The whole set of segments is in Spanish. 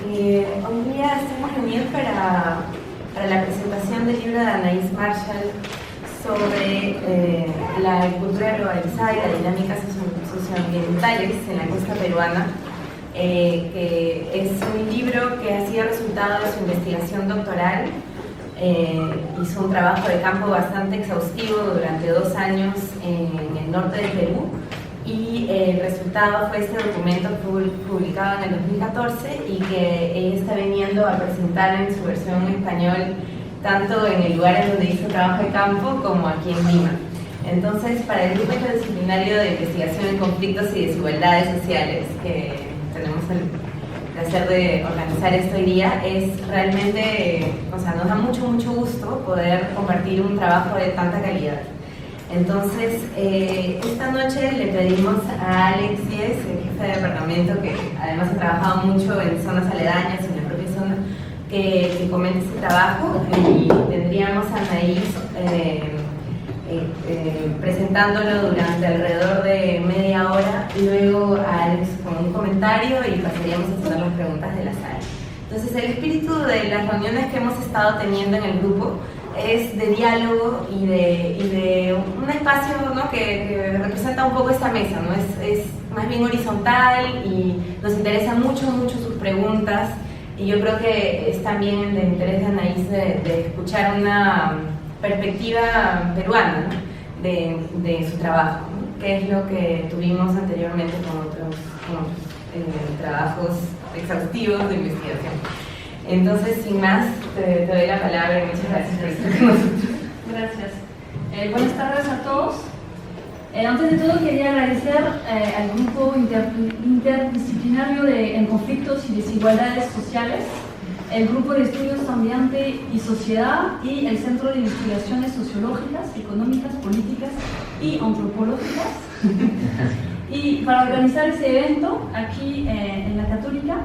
Hoy día estamos reunidos para la presentación del libro de Anaïs Marshall sobre la agricultura globalizada y las dinámicas socioambientales en la costa peruana, que es un libro que ha sido resultado de su investigación doctoral. Hizo un trabajo de campo bastante exhaustivo durante 2 años en el norte de Perú, y el resultado fue este documento publicado en el 2014 y que ella está viniendo a presentar en su versión en español tanto en el lugar en donde hizo trabajo de campo como aquí en Lima. Entonces, para el grupo interdisciplinario de investigación en conflictos y desigualdades sociales, que tenemos el placer de organizar esto hoy día, es realmente, nos da mucho gusto poder compartir un trabajo de tanta calidad. Entonces, esta noche le pedimos a Alex Diez, el jefe de departamento, que además ha trabajado mucho en zonas aledañas, en la propia zona, que comente este trabajo, y tendríamos a Anaïs presentándolo durante alrededor de media hora, y luego a Alex con un comentario y pasaríamos a hacer las preguntas de la sala. Entonces, el espíritu de las reuniones que hemos estado teniendo en el grupo es de diálogo y de un espacio, ¿no?, que representa un poco esta mesa, ¿no? Es más bien horizontal y nos interesan mucho sus preguntas, y yo creo que es también de interés de Anaïs de escuchar una perspectiva peruana, ¿no?, de su trabajo, ¿no?, que es lo que tuvimos anteriormente con otros trabajos exhaustivos de investigación. Entonces, sin más, te doy la palabra y muchas gracias por estar con nosotros. Gracias. Buenas tardes a todos. Antes de todo, quería agradecer al grupo interdisciplinario en conflictos y desigualdades sociales, el grupo de estudios Ambiente y Sociedad y el Centro de Investigaciones Sociológicas, Económicas, Políticas y Antropológicas, y para organizar ese evento aquí en la Católica.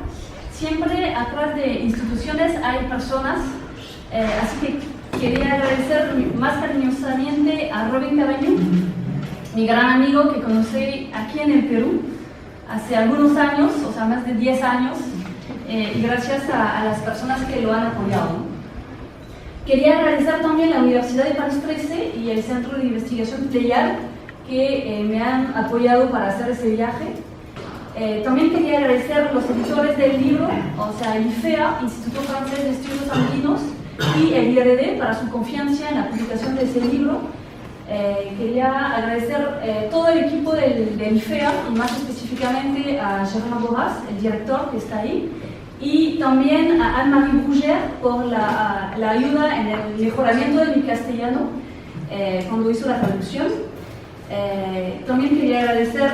Siempre atrás de instituciones hay personas, así que quería agradecer más cariñosamente a Robin Cabaño, mi gran amigo que conocí aquí en el Perú hace algunos años, o sea, más de 10 años, y gracias a las personas que lo han apoyado, ¿no? Quería agradecer también a la Universidad de París 13 y el Centro de Investigación Pléiade, que me han apoyado para hacer ese viaje. También quería agradecer a los editores del libro, o sea, el IFEA, Instituto Francés de Estudios Andinos, y el IRD para su confianza en la publicación de ese libro. Quería agradecer todo el equipo del IFEA, y más específicamente a Germain Borras, el director que está ahí, y también a Anne-Marie Bruguer por la ayuda en el mejoramiento de mi castellano cuando hizo la traducción. También quería agradecer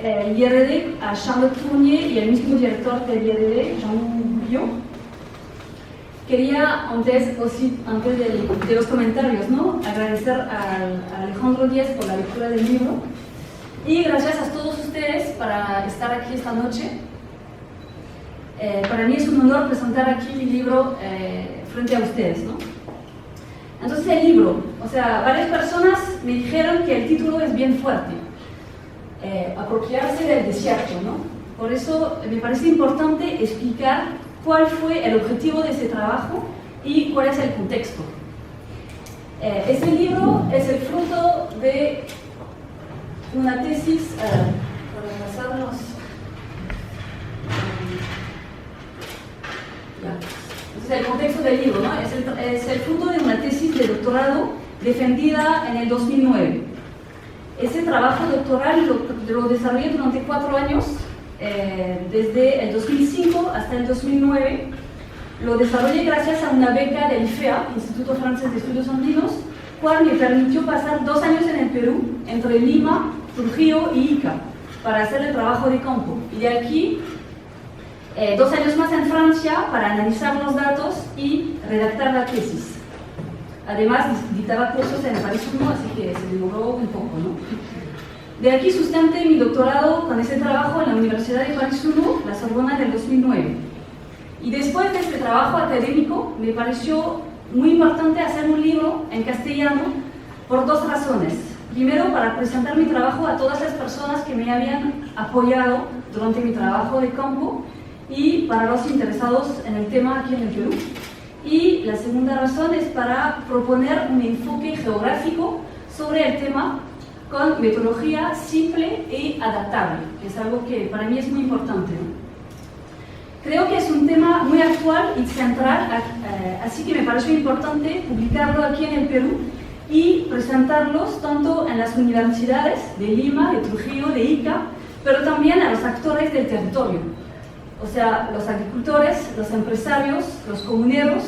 el IRD a Charlotte Tournier y el mismo director del IRD, Jean Bouillon. Quería, antes de los comentarios, ¿no?, agradecer a Alejandro Díaz por la lectura del libro, y gracias a todos ustedes para estar aquí esta noche. Para mí es un honor presentar aquí mi libro frente a ustedes, ¿no? Entonces, el libro, o sea, varias personas me dijeron que el título es bien fuerte, apropiarse del desierto, ¿no? Por eso me parece importante explicar cuál fue el objetivo de ese trabajo y cuál es el contexto. Este libro es el fruto de una tesis, para pasarnos, el contexto del libro, ¿no?, es el fruto de una tesis de doctorado defendida en el 2009. Ese trabajo doctoral lo desarrollé durante 4 años, desde el 2005 hasta el 2009. Lo desarrollé gracias a una beca del IFEA, Instituto Francés de Estudios Andinos, cual me permitió pasar 2 años en el Perú, entre Lima, Trujillo y Ica, para hacer el trabajo de campo. Y de aquí 2 años más en Francia para analizar los datos y redactar la tesis. Además, dictaba cursos en París 1, así que se demoró un poco, ¿no? De aquí sustenté mi doctorado con ese trabajo en la Universidad de París 1, la Sorbona, del 2009. Y después de este trabajo académico, me pareció muy importante hacer un libro en castellano por 2 razones. Primero, para presentar mi trabajo a todas las personas que me habían apoyado durante mi trabajo de campo, y para los interesados en el tema aquí en el Perú. Y la segunda razón es para proponer un enfoque geográfico sobre el tema con metodología simple y adaptable, que es algo que para mí es muy importante, ¿no? Creo que es un tema muy actual y central, así que me pareció importante publicarlo aquí en el Perú y presentarlos tanto en las universidades de Lima, de Trujillo, de Ica, pero también a los actores del territorio, o sea, los agricultores, los empresarios, los comuneros,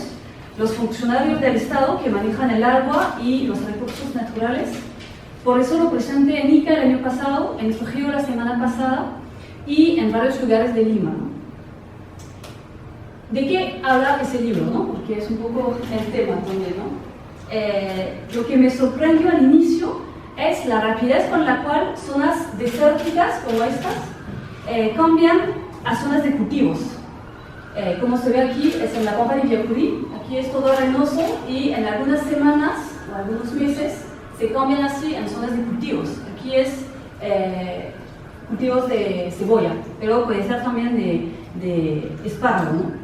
los funcionarios del Estado que manejan el agua y los recursos naturales. Por eso lo presenté en Ica el año pasado, en Trujillo la semana pasada y en varios lugares de Lima, ¿no? ¿De qué habla ese libro, no? Porque es un poco el tema también, ¿no? Lo que me sorprendió al inicio es la rapidez con la cual zonas desérticas como estas cambian a zonas de cultivos. Como se ve aquí, es en la pampa de Villacurí. Aquí es todo arenoso y en algunas semanas o algunos meses se cambian así en zonas de cultivos. Aquí es cultivos de cebolla, pero puede ser también de espárrago, ¿no?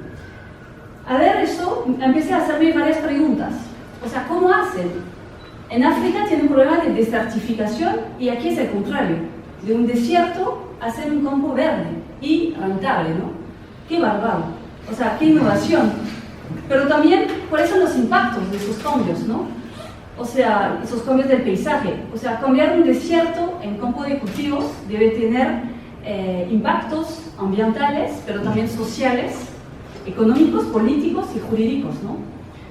A ver, eso, empecé a hacerme varias preguntas. O sea, ¿cómo hacen? En África tienen un problema de desertificación y aquí es el contrario. De un desierto hacen un campo verde y rentable, ¿no? ¡Qué bárbaro! O sea, qué innovación. Pero también, ¿cuáles son los impactos de esos cambios, no? O sea, esos cambios del paisaje. O sea, cambiar un desierto en campo de cultivos debe tener impactos ambientales, pero también sociales, económicos, políticos y jurídicos, ¿no?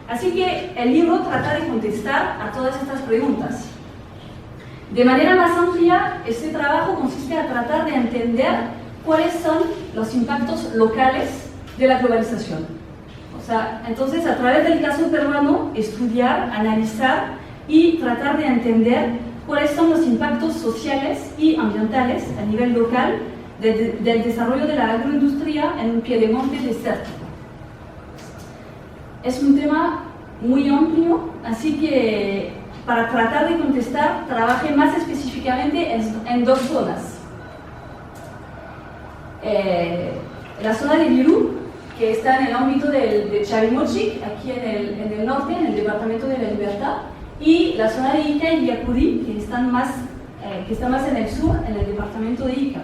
Así que el libro trata de contestar a todas estas preguntas. De manera más amplia, este trabajo consiste en tratar de entender cuáles son los impactos locales de la globalización. O sea, entonces, a través del caso peruano, estudiar, analizar y tratar de entender cuáles son los impactos sociales y ambientales a nivel local del desarrollo de la agroindustria en un piedemonte desértico. Es un tema muy amplio, así que para tratar de contestar, trabajé más específicamente en dos zonas. La zona de Virú, que está en el ámbito de Chavimochic, aquí en el norte, en el departamento de La Libertad, y la zona de Ica y Villacurí, que está más en el sur, en el departamento de Ica.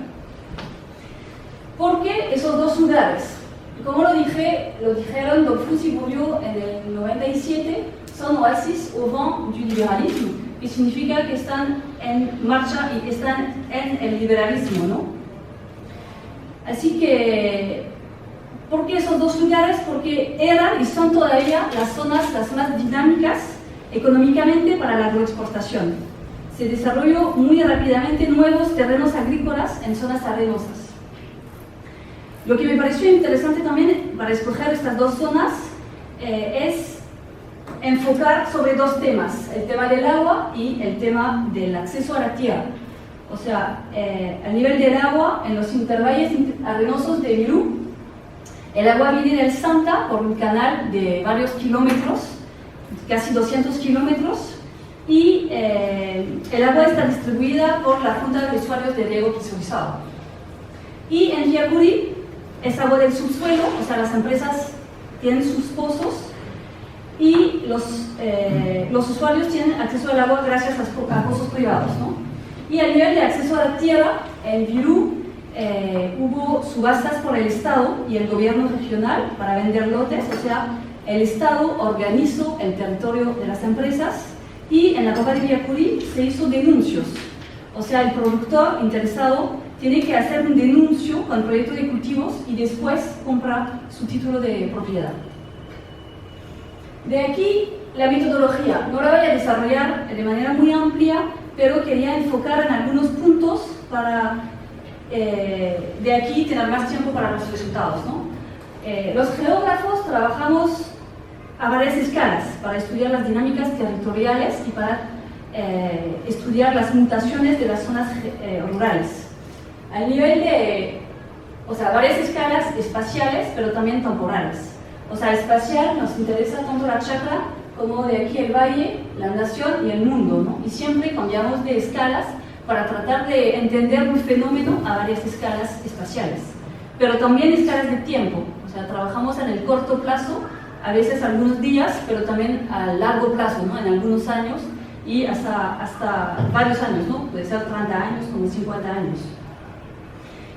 ¿Por qué esos dos lugares? Como lo dijeron Dollfuss y Bourdieu en el 97, son oasis au vent du liberalisme, que significa que están en marcha y están en el liberalismo, ¿no? Así que, ¿por qué esos dos lugares? Porque eran y son todavía las zonas dinámicas económicamente para la agroexportación. Se desarrolló muy rápidamente nuevos terrenos agrícolas en zonas arenosas. Lo que me pareció interesante también para escoger estas dos zonas es enfocar sobre dos temas, el tema del agua y el tema del acceso a la tierra. O sea, a nivel del agua, en los intervalles arenosos de Virú, el agua viene del Santa por un canal de varios kilómetros, casi 200 kilómetros, y el agua está distribuida por la Junta de Usuarios de Riego Presurizado. Y en Villacurí es agua del subsuelo, o sea, las empresas tienen sus pozos y los usuarios tienen acceso al agua gracias a pozos privados, ¿no? Y a nivel de acceso a la tierra, en Virú hubo subastas por el Estado y el gobierno regional para vender lotes, o sea, el Estado organizó el territorio de las empresas y en la Pampa de Villacurí se hizo denuncios, o sea, el productor interesado tiene que hacer un denuncio con el proyecto de cultivos y después comprar su título de propiedad. De aquí la metodología. No la voy a desarrollar de manera muy amplia, pero quería enfocar en algunos puntos para de aquí tener más tiempo para los resultados, ¿no? Los geógrafos trabajamos a varias escalas para estudiar las dinámicas territoriales y para estudiar las mutaciones de las zonas rurales. Al nivel de, o sea, varias escalas espaciales, pero también temporales. O sea, espacial nos interesa tanto la chacra como de aquí el valle, la nación y el mundo, ¿no? Y siempre cambiamos de escalas para tratar de entender un fenómeno a varias escalas espaciales. pero también escalas de tiempo, o sea, trabajamos en el corto plazo, a veces algunos días, pero también a largo plazo, ¿no? En algunos años y hasta varios años, ¿no? Puede ser 30 años como 50 años.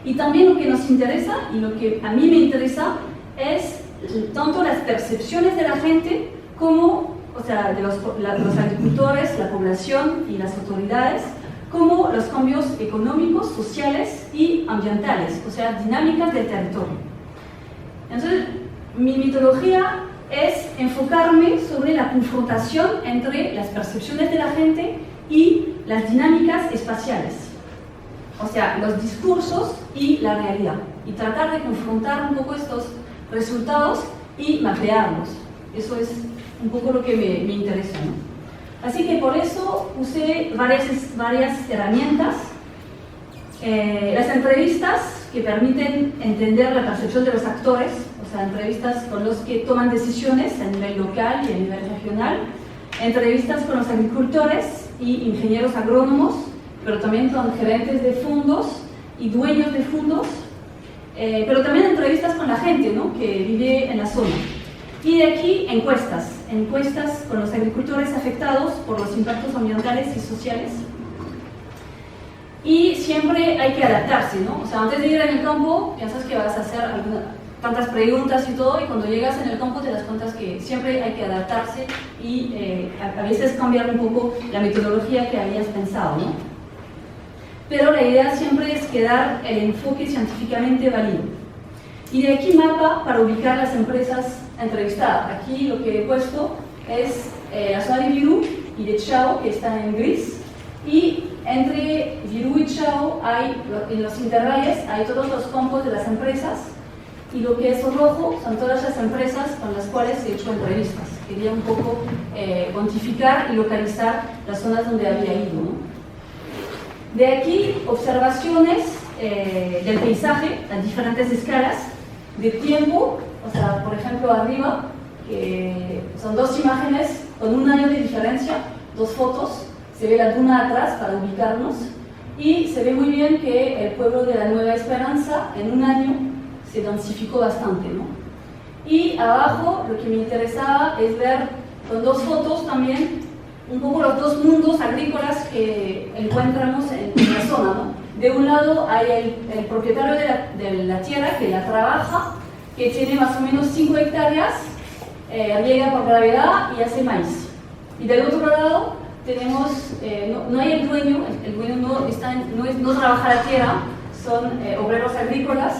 Y también lo que nos interesa y lo que a mí me interesa es tanto las percepciones de la gente como, o sea, de los agricultores, la población y las autoridades, como los cambios económicos, sociales y ambientales, o sea, dinámicas del territorio. Entonces, mi metodología es enfocarme sobre la confrontación entre las percepciones de la gente y las dinámicas espaciales, o sea, los discursos y la realidad, y tratar de confrontar un poco estos resultados y mapearlos. Eso es un poco lo que me interesa, ¿no? Así que por eso usé varias herramientas. Las entrevistas que permiten entender la percepción de los actores, o sea, entrevistas con los que toman decisiones a nivel local y a nivel regional, entrevistas con los agricultores y ingenieros agrónomos, pero también con gerentes de fondos y dueños de fondos, pero también entrevistas con la gente, ¿no?, que vive en la zona. Y de aquí encuestas con los agricultores afectados por los impactos ambientales y sociales. Y siempre hay que adaptarse, ¿no? O sea, antes de ir en el campo, piensas que vas a hacer tantas preguntas y todo, y cuando llegas en el campo te das cuenta que siempre hay que adaptarse y a veces cambiar un poco la metodología que habías pensado, ¿no? Pero la idea siempre es quedar el enfoque científicamente válido. Y de aquí mapa para ubicar las empresas entrevistadas. Aquí lo que he puesto es la zona de Virú y de Chao, que está en gris, y entre Virú y Chao en los intervalles hay todos los campos de las empresas, y lo que es rojo son todas las empresas con las cuales he hecho entrevistas. Quería un poco cuantificar y localizar las zonas donde había ido, ¿no? De aquí observaciones del paisaje a diferentes escalas de tiempo, o sea, por ejemplo, arriba, son dos imágenes con un año de diferencia, dos fotos, se ve la duna atrás para ubicarnos, y se ve muy bien que el pueblo de la Nueva Esperanza en un año se densificó bastante, ¿no? Y abajo lo que me interesaba es ver con dos fotos también un poco los dos mundos agrícolas que encontramos en la zona, ¿no? De un lado hay el propietario de la tierra que la trabaja, que tiene más o menos 5 hectáreas, riega por gravedad y hace maíz. Y del otro lado tenemos, no hay el dueño no trabaja la tierra, son obreros agrícolas,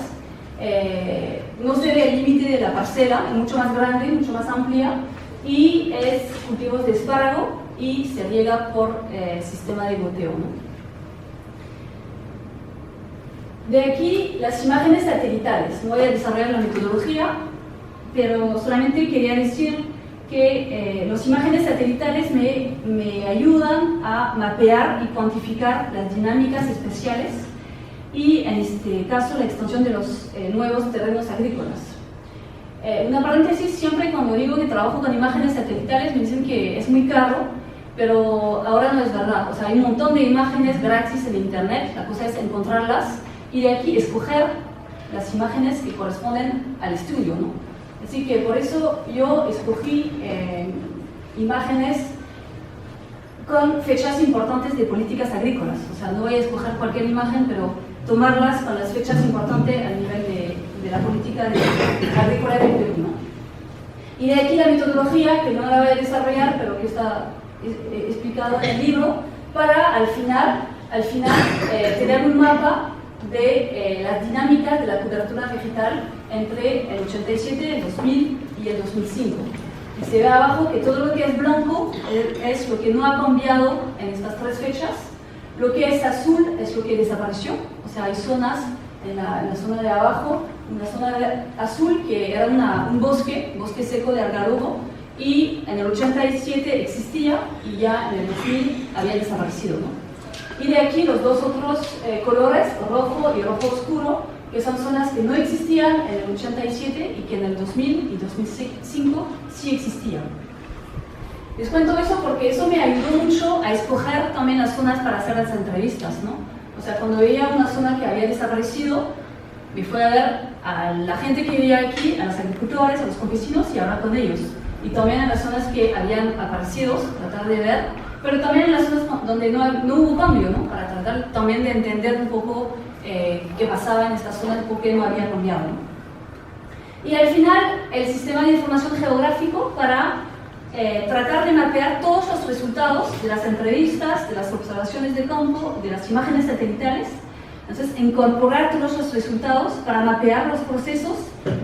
no se ve el límite de la parcela, es mucho más grande, mucho más amplia, y es cultivos de espárrago y se riega por sistema de goteo, ¿no? De aquí las imágenes satelitales. No voy a desarrollar la metodología, pero solamente quería decir que las imágenes satelitales me ayudan a mapear y cuantificar las dinámicas especiales y, en este caso, la extensión de los nuevos terrenos agrícolas. Una paréntesis, siempre cuando digo que trabajo con imágenes satelitales me dicen que es muy caro, pero ahora no es verdad. O sea, hay un montón de imágenes gratis en internet, la cosa es encontrarlas y de aquí escoger las imágenes que corresponden al estudio, ¿no? Así que por eso yo escogí imágenes con fechas importantes de políticas agrícolas. O sea, no voy a escoger cualquier imagen, pero tomarlas con las fechas importantes a nivel de la política agrícola del Perú, ¿no? Y de aquí la metodología, que no la voy a desarrollar, pero que está explicado en el libro, para al final tener un mapa de las dinámicas de la cobertura vegetal entre el 87, el 2000 y el 2005. Y se ve abajo que todo lo que es blanco es lo que no ha cambiado en estas tres fechas, lo que es azul es lo que desapareció, o sea, hay zonas en la zona de abajo, una zona azul que era un bosque seco de algarrobo, y en el 87 existía y ya en el 2000 había desaparecido, ¿no? Y de aquí los dos otros colores, rojo y rojo oscuro, que son zonas que no existían en el 87 y que en el 2000 y 2005 sí existían. Les cuento eso porque eso me ayudó mucho a escoger también las zonas para hacer las entrevistas, ¿no? O sea, cuando veía una zona que había desaparecido, me fue a ver a la gente que vivía aquí, a los agricultores, a los campesinos y hablar con ellos. Y también en las zonas que habían aparecido, tratar de ver, pero también en las zonas donde no hubo cambio, ¿no? Para tratar también de entender un poco qué pasaba en estas zonas, por qué no había cambiado, ¿no? Y al final, el sistema de información geográfico para tratar de mapear todos los resultados de las entrevistas, de las observaciones de campo, de las imágenes satelitales. Entonces, incorporar todos los resultados para mapear los procesos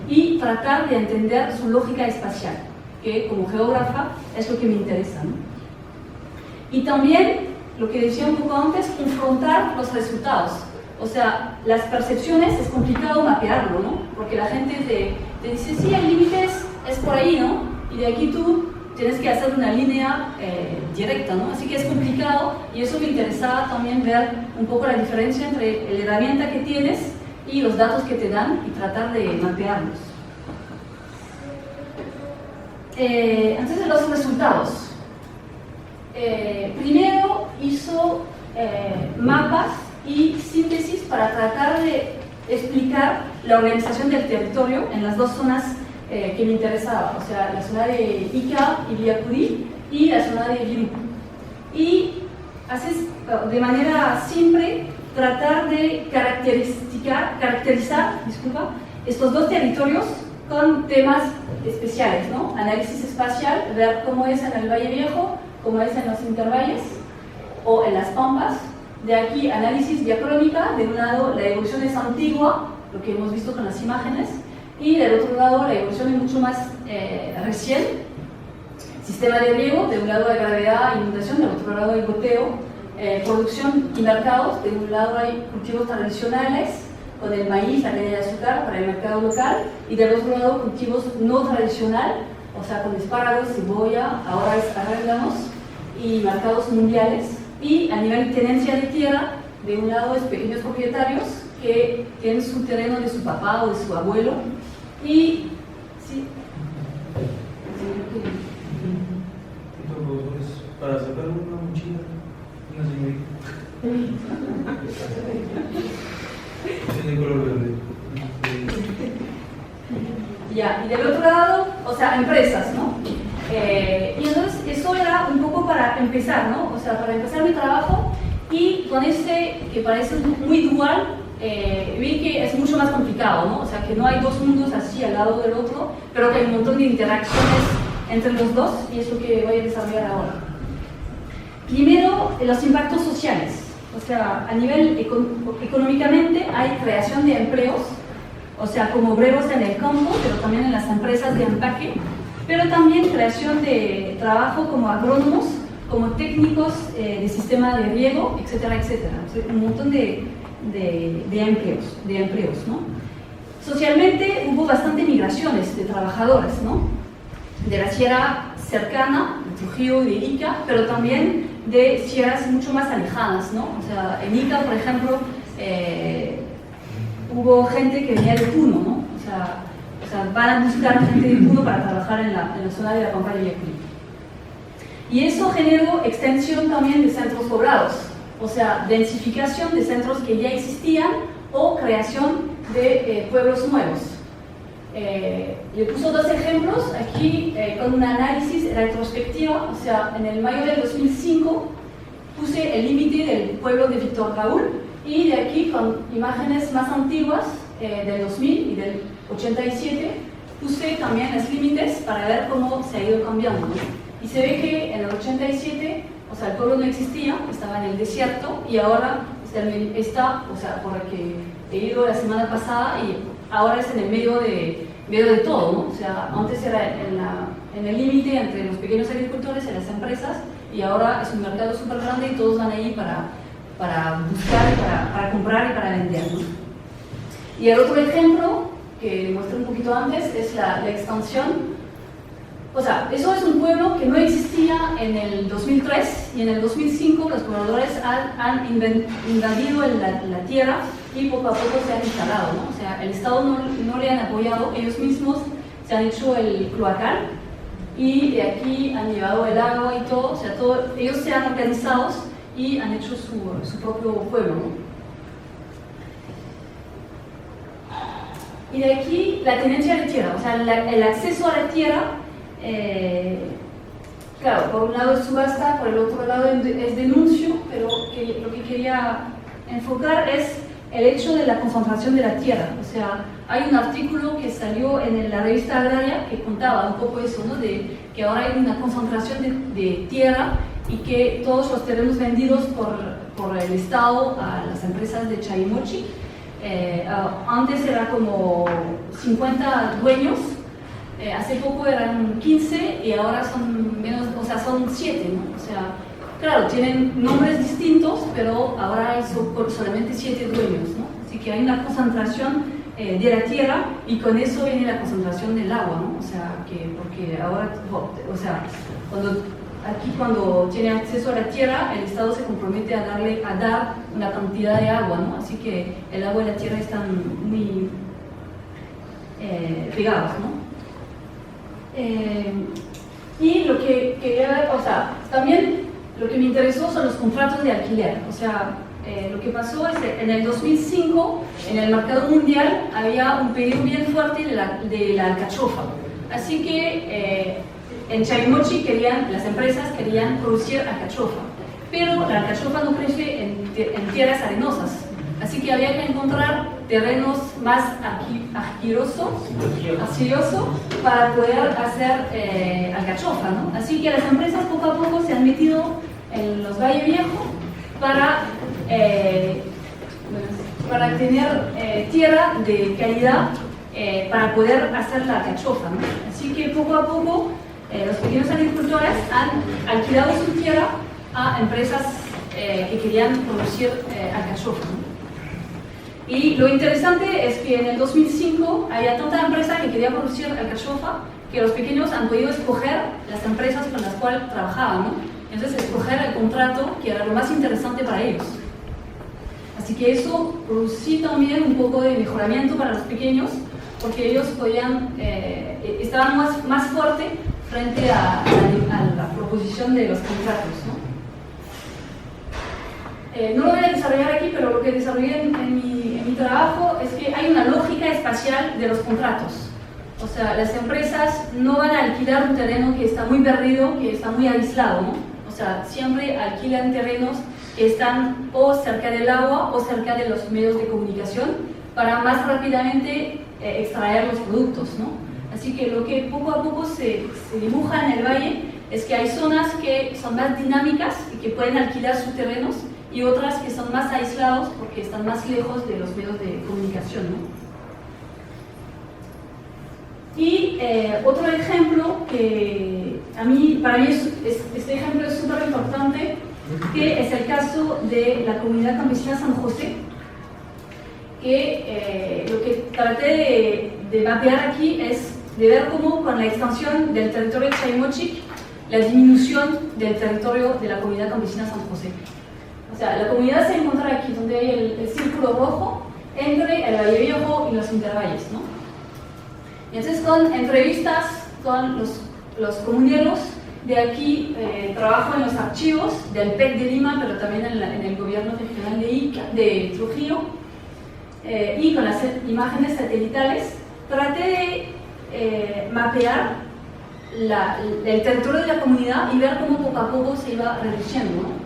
y tratar de entender su lógica espacial, que como geógrafa es lo que me interesa, ¿no? Y también, lo que decía un poco antes, confrontar los resultados. O sea, las percepciones es complicado mapearlo, ¿no? Porque la gente te dice, sí, el límite es por ahí, ¿no? Y de aquí tú tienes que hacer una línea directa, ¿no? Así que es complicado y eso me interesaba también ver un poco la diferencia entre la herramienta que tienes y los datos que te dan y tratar de mapearlos. Entonces, los resultados. Primero hizo mapas y síntesis para tratar de explicar la organización del territorio en las dos zonas que me interesaba, o sea, la zona de Ica y Villacudí y la zona de Virú. Y haces de manera simple tratar de caracterizar estos dos territorios con temas especiales, ¿no? Análisis espacial, ver cómo es en el Valle Viejo, cómo es en los intervalles o en las pampas. De aquí, análisis diacrónica, de un lado la evolución es antigua, lo que hemos visto con las imágenes, y del otro lado la evolución es mucho más recién. Sistema de riego, de un lado hay gravedad, inundación, del otro lado hay goteo. Producción y mercados, de un lado hay cultivos tradicionales, con el maíz, la caña de azúcar para el mercado local, y del otro lado cultivos no tradicional, o sea, con espárragos, cebolla, ahora es arándanos, y mercados mundiales. Y a nivel de tenencia de tierra, de un lado es pequeños propietarios que tienen su terreno de su papá o de su abuelo. Y sí. Para sacar una mochila, una señorita. Es de color verde. Ya, y del otro lado, o sea, empresas, ¿no? Y entonces eso era un poco para empezar, ¿no? O sea, para empezar mi trabajo, y con este que parece muy dual, vi que es mucho más complicado, ¿no? O sea, que no hay dos mundos así al lado del otro, pero que hay un montón de interacciones entre los dos, y es lo que voy a desarrollar ahora. Primero, los impactos sociales. O sea, a nivel económicamente hay creación de empleos, o sea, como obreros en el campo, pero también en las empresas de empaque, pero también creación de trabajo como agrónomos, como técnicos de sistema de riego, etcétera, etcétera. O sea, un montón de empleos, ¿no? Socialmente hubo bastante migraciones de trabajadores, ¿no? De la sierra cercana, de Trujillo, de Ica, pero también de sierras mucho más alejadas, ¿no? O sea, en Ica, por ejemplo, hubo gente que venía de Puno, ¿no? O sea, van a buscar gente de Puno para trabajar en la zona de la Pampa de Villacudí. Y eso generó extensión también de centros poblados, o sea, densificación de centros que ya existían o creación de pueblos nuevos. Yo puse dos ejemplos aquí con un análisis retrospectivo, o sea, en el mayo del 2005 puse el límite del pueblo de Víctor Raúl, y de aquí con imágenes más antiguas del 2000 y del 87 puse también los límites para ver cómo se ha ido cambiando, ¿no? Y se ve que en el 87, o sea, el pueblo no existía, estaba en el desierto, y ahora está, o sea, por el que he ido la semana pasada, y ahora es en el medio de todo, ¿no? O sea, antes era en el límite entre los pequeños agricultores y las empresas, y ahora es un mercado súper grande y todos van ahí para buscar, para comprar y para vender, ¿no? Y el otro ejemplo que mostré un poquito antes es la expansión. O sea, eso es un pueblo que no existía en el 2003, y en el 2005 los pobladores han invadido la tierra y poco a poco se han instalado, ¿no? O sea, el Estado no le han apoyado, ellos mismos se han hecho el cloacal, y de aquí han llevado el agua y todo, o sea, ellos se han organizado y han hecho su propio pueblo, ¿no? Y de aquí la tenencia de tierra, o sea, el acceso a la tierra, claro, por un lado es subasta, por el otro lado es denuncio, pero lo que quería enfocar es el hecho de la concentración de la tierra. O sea, hay un artículo que salió en la revista Agraria que contaba un poco eso, ¿no? De que ahora hay una concentración de tierra y que todos los terrenos vendidos por el Estado a las empresas de Chavimochic, antes era como 50 dueños, hace poco eran 15 y ahora son menos, o sea, son 7, ¿no? O sea, claro, tienen nombres distintos, pero ahora hay solamente 7 dueños, ¿no? Así que hay una concentración de la tierra y con eso viene la concentración del agua, ¿no? O sea, porque ahora, o sea, cuando tiene acceso a la tierra, el Estado se compromete a dar una cantidad de agua, ¿no? Así que el agua y la tierra están muy pegados, ¿no? Y lo que quería, o sea, también lo que me interesó son los contratos de alquiler. O sea, lo que pasó es que en el 2005, en el mercado mundial, había un pedido bien fuerte de la alcachofa. Así que en Chavimochic las empresas querían producir alcachofa, pero la alcachofa no crece en tierras arenosas. Así que había que encontrar terrenos más arcillosos para poder hacer alcachofa, ¿no? Así que las empresas poco a poco se han metido en los Valle Viejo para tener tierra de calidad para poder hacer la alcachofa, ¿no? Así que poco a poco los pequeños agricultores han alquilado su tierra a empresas que querían producir alcachofa, ¿no? Y lo interesante es que en el 2005 había tanta empresa que quería producir alcachofa que los pequeños han podido escoger las empresas con las cuales trabajaban, ¿no? Entonces escoger el contrato que era lo más interesante para ellos. Así que eso producía también un poco de mejoramiento para los pequeños porque ellos estaban más fuertes frente a la proposición de los contratos, ¿no? No lo voy a desarrollar aquí, pero lo que desarrollé en mi trabajo es que hay una lógica espacial de los contratos. O sea, las empresas no van a alquilar un terreno que está muy perdido, que está muy aislado, ¿no? O sea, siempre alquilan terrenos que están o cerca del agua o cerca de los medios de comunicación para más rápidamente extraer los productos, ¿no? Así que lo que poco a poco se dibuja en el valle es que hay zonas que son más dinámicas y que pueden alquilar sus terrenos y otras que son más aislados porque están más lejos de los medios de comunicación, ¿no? Y otro ejemplo que para mí este ejemplo es súper importante, que es el caso de la comunidad campesina San José, que lo que traté de mapear aquí es de ver cómo con la expansión del territorio de Chavimochic, la disminución del territorio de la comunidad campesina San José. O sea, la comunidad se encuentra aquí, donde hay el círculo rojo, entre el Valle Viejo y los intervalles, ¿no? Y entonces con entrevistas con los comuneros, de aquí trabajo en los archivos del PEC de Lima, pero también en el gobierno regional de Trujillo, y con las imágenes satelitales, traté de mapear el territorio de la comunidad y ver cómo poco a poco se iba reduciendo, ¿no?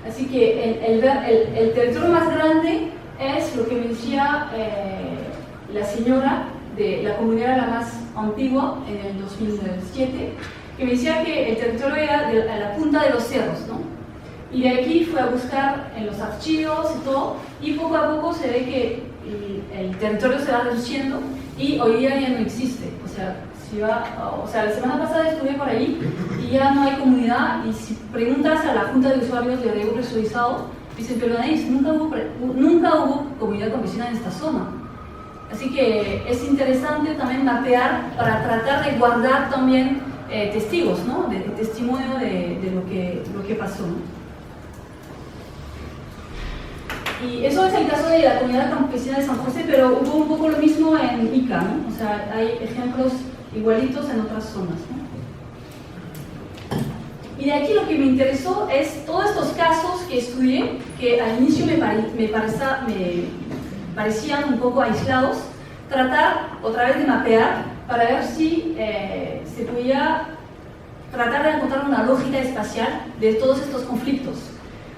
Así que el territorio más grande es lo que me decía la señora de la comunidad la más antigua en el 2007, que me decía que el territorio era a la punta de los cerros, ¿no? Y de aquí fue a buscar en los archivos y todo, y poco a poco se ve que el territorio se va reduciendo y hoy día ya no existe. O sea, la semana pasada estuve por ahí y ya no hay comunidad, y si preguntas a la Junta de Usuarios de Riego Presurizado, dicen, pero Anaís, nunca hubo comunidad campesina en esta zona. Así que es interesante también mapear para tratar de guardar también testigos, ¿no? de testimonio de lo que pasó, ¿no? Y eso es el caso de la comunidad campesina de San José, pero hubo un poco lo mismo en Ica, ¿no? O sea, hay ejemplos igualitos en otras zonas, ¿no? Y de aquí lo que me interesó es todos estos casos que estudié, que al inicio me parecían un poco aislados, tratar otra vez de mapear para ver si se podía tratar de encontrar una lógica espacial de todos estos conflictos.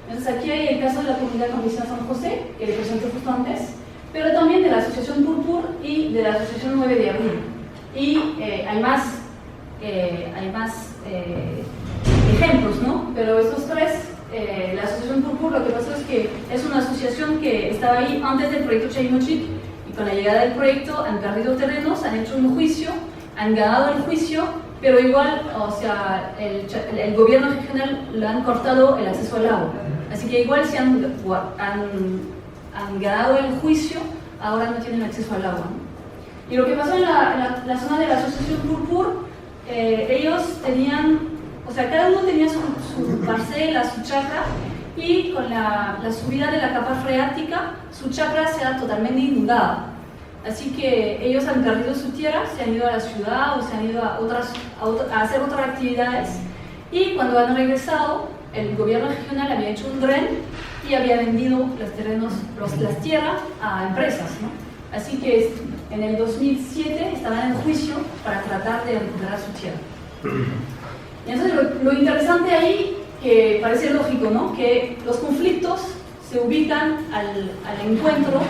Entonces aquí hay el caso de la comunidad campesina San José, que le presenté justo antes, pero también de la Asociación Purpur y de la Asociación 9 de Abril. Y hay más ejemplos, ¿no? Pero estos tres, la Asociación Purpur, lo que pasa es que es una asociación que estaba ahí antes del proyecto Chaymochil, y con la llegada del proyecto han perdido terrenos, han hecho un juicio, han ganado el juicio, pero igual, o sea, el gobierno regional le han cortado el acceso al agua. Así que igual si han ganado el juicio, ahora no tienen acceso al agua, ¿no? Y lo que pasó en la zona de la Asociación Purpur, ellos tenían, o sea, cada uno tenía su parcela, su chacra, y con la subida de la capa freática, su chacra se ha totalmente inundada. Así que ellos han perdido su tierra, se han ido a la ciudad o se han ido a hacer otras actividades, y cuando han regresado, el gobierno regional había hecho un dren y había vendido las tierras a empresas, ¿no? Así que en el 2007 estaban en juicio para tratar de recuperar su tierra. Y entonces lo interesante ahí, que parece lógico, ¿no? Que los conflictos se ubican al encuentro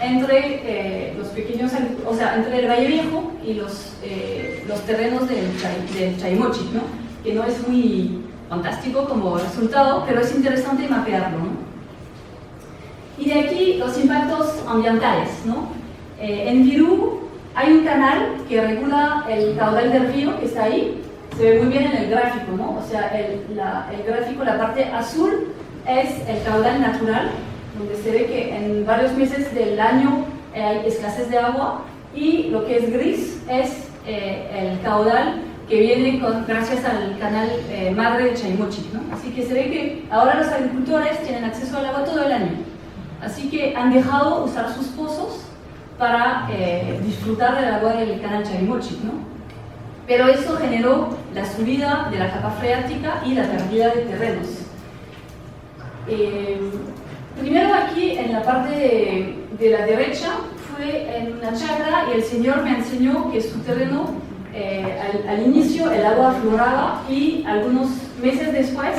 entre los pequeños, o sea, entre el Valle Viejo y los terrenos del Chaymochil, ¿no? Que no es muy fantástico como resultado, pero es interesante mapearlo, ¿no? Y de aquí los impactos ambientales, ¿no? En Virú hay un canal que regula el caudal del río que está ahí, se ve muy bien en el gráfico, ¿no? O sea, el gráfico, la parte azul es el caudal natural, donde se ve que en varios meses del año hay escasez de agua, y lo que es gris es el caudal que viene gracias al canal madre de Chaymochil, ¿no? Así que se ve que ahora los agricultores tienen acceso al agua todo el año. Así que han dejado usar sus pozos para disfrutar del agua del canal Chaymochil, ¿no? Pero eso generó la subida de la capa freática y la pérdida de terrenos. Primero aquí en la parte de la derecha fue en una chacra, y el señor me enseñó que su terreno al inicio el agua afloraba, y algunos meses después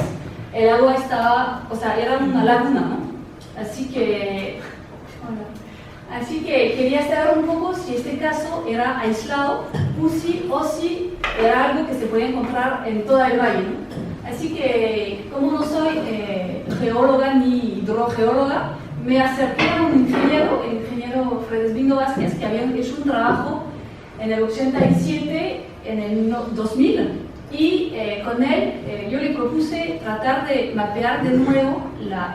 el agua estaba, o sea, era una laguna, ¿no? Así que quería saber un poco si este caso era aislado o si era algo que se puede encontrar en todo el valle, ¿no? Así que, como no soy geóloga ni hidrogeóloga, me acerqué a un ingeniero, el ingeniero Fredesvindo Vázquez, que había hecho un trabajo en el 87, en el 2000, y con él yo le propuse tratar de mapear de nuevo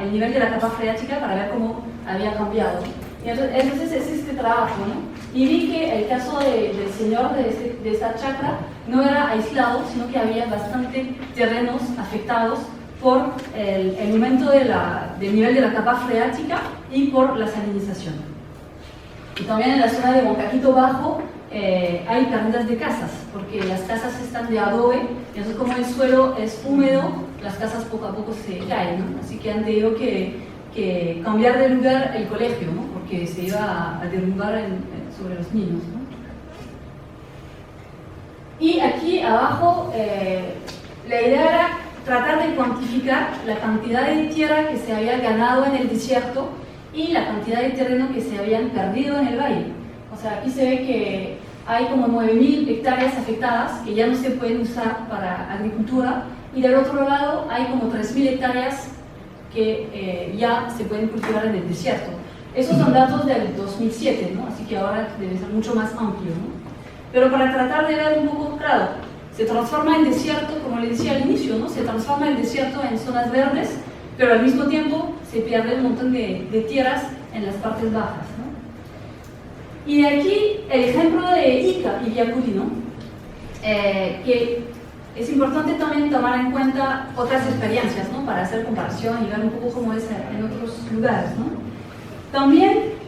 el nivel de la capa freática para ver cómo había cambiado. Y entonces es este trabajo, ¿no? Y vi que el caso del señor de esta chacra no era aislado, sino que había bastante terrenos afectados por el aumento del nivel de la capa freática y por la salinización. Y también en la zona de Boncaquito Bajo hay pérdidas de casas, porque las casas están de adobe, y entonces como el suelo es húmedo, las casas poco a poco se caen, ¿no? Así que han tenido que cambiar de lugar el colegio, ¿no? Porque se iba a derrumbar sobre los niños, ¿no? Y aquí abajo la idea era tratar de cuantificar la cantidad de tierra que se había ganado en el desierto y la cantidad de terreno que se habían perdido en el valle. O sea, aquí se ve que hay como 9.000 hectáreas afectadas que ya no se pueden usar para agricultura, y del otro lado hay como 3.000 hectáreas que ya se pueden cultivar en el desierto. Esos son datos del 2007, ¿no? Así que ahora debe ser mucho más amplio, ¿no? Pero para tratar de ver un poco, claro, se transforma el desierto, como le decía al inicio, ¿no? Se transforma el desierto en zonas verdes, pero al mismo tiempo se pierde un montón de tierras en las partes bajas, ¿no? Y de aquí el ejemplo de Ica y Viacuri, ¿no? Que es importante también tomar en cuenta otras experiencias, ¿no? Para hacer comparación y ver un poco cómo es en otros lugares, ¿no? También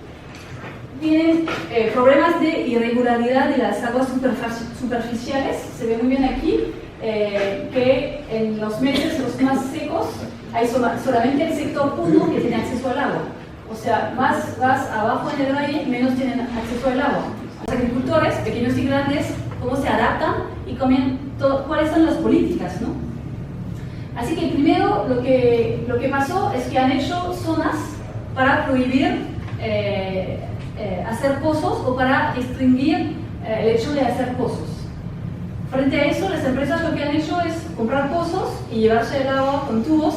tienen problemas de irregularidad de las aguas superficiales. Se ve muy bien aquí que en los meses los más secos hay solamente el sector 1 que tiene acceso al agua. O sea, más vas abajo en el valle, menos tienen acceso al agua. Los agricultores, pequeños y grandes, cómo se adaptan y cuáles son las políticas, ¿no? Así que primero lo que pasó es que han hecho zonas para prohibir hacer pozos o para restringir el hecho de hacer pozos. Frente a eso, las empresas lo que han hecho es comprar pozos y llevarse el agua con tubos